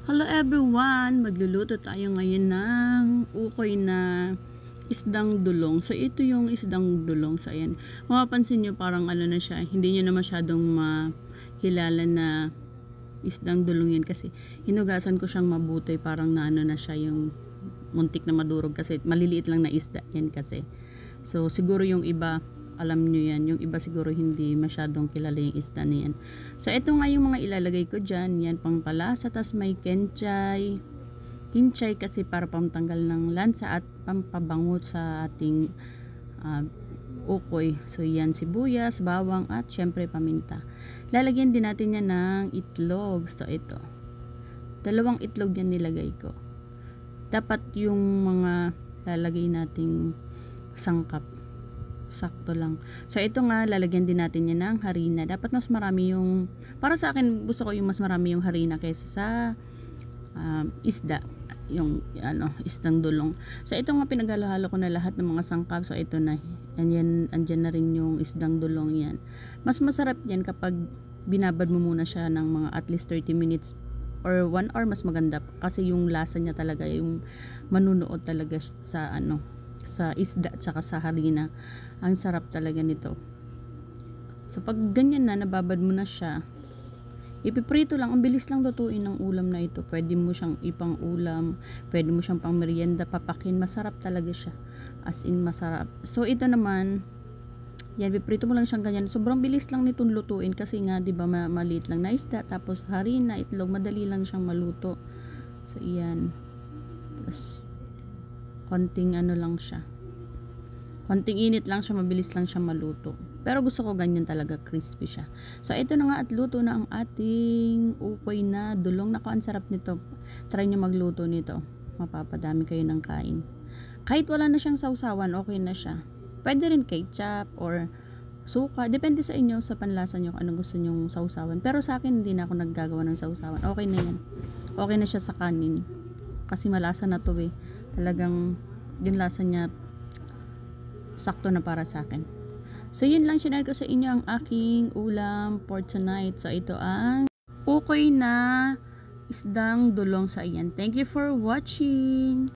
Hello everyone! Magluluto tayo ngayon ng ukoy na isdang dulong. So ito yung isdang dulong. So ayan, mapapansin nyo parang ano na siya, hindi nyo na masyadong makilala na isdang dulong yan kasi hinugasan ko siyang mabuti, parang naano na siya yung muntik na madurog kasi maliliit lang na isda yan kasi. So siguro yung iba alam nyo yan, yung iba siguro hindi masyadong kilala yung isda na yan. So ito nga yung mga ilalagay ko dyan, yan pang palasa, tas may kinchay kasi para pamtanggal ng lansa at pampabango sa ating ukoy. So yan sibuyas, bawang at syempre paminta. Lalagyan din natin yan ng itlog. So ito, 2 itlog yan nilagay ko. Dapat yung mga lalagay nating sangkap sakto lang. So ito nga lalagyan din natin yan ng harina. Dapat mas marami yung, para sa akin gusto ko yung mas marami yung harina kaysa sa isda, yung isdang dulong. So ito nga pinaghalo-halo ko na lahat ng mga sangkap. So ito na, andyan na rin yung isdang dulong yan. Mas masarap yan kapag binabad mo muna siya ng mga at least 30 minutes or 1 hour, mas maganda kasi yung lasa niya talaga yung manunuot talaga sa isda at saka sa harina. Ang sarap talaga nito. So pag ganyan na, nababad mo na siya, ipiprito lang. Ang bilis lang lutuin ng ulam na ito. Pwede mo siyang ipang ulam, pwede mo siyang pang merienda, papakin. Masarap talaga siya, as in masarap. So ito naman, yan, piprito mo lang siyang ganyan. Sobrang bilis lang nitong lutuin kasi nga, di ba, maliit lang na isda, tapos harina, itlog, madali lang siyang maluto. So yan, tapos konting lang siya, konting init lang siya, mabilis lang siya maluto. Pero gusto ko ganyan talaga, crispy siya. So ito na nga at luto na ang ating ukoy na dulong. Naku, ang sarap nito. Try nyo magluto nito, mapapadami kayo ng kain. Kahit wala na siyang sausawan, okay na siya. Pwede rin ketchup or suka, depende sa inyo, sa panlasa nyo kung anong gusto nyong sausawan. Pero sa akin, hindi na ako naggagawa ng sausawan. Okay na yan, okay na siya sa kanin kasi malasa na to talagang yung lasa niya sakto na para sa akin. So yun lang, sinare ko sa inyo ang aking ulam for tonight. So ito ang ukoy na isdang dulong sa iyan. Thank you for watching.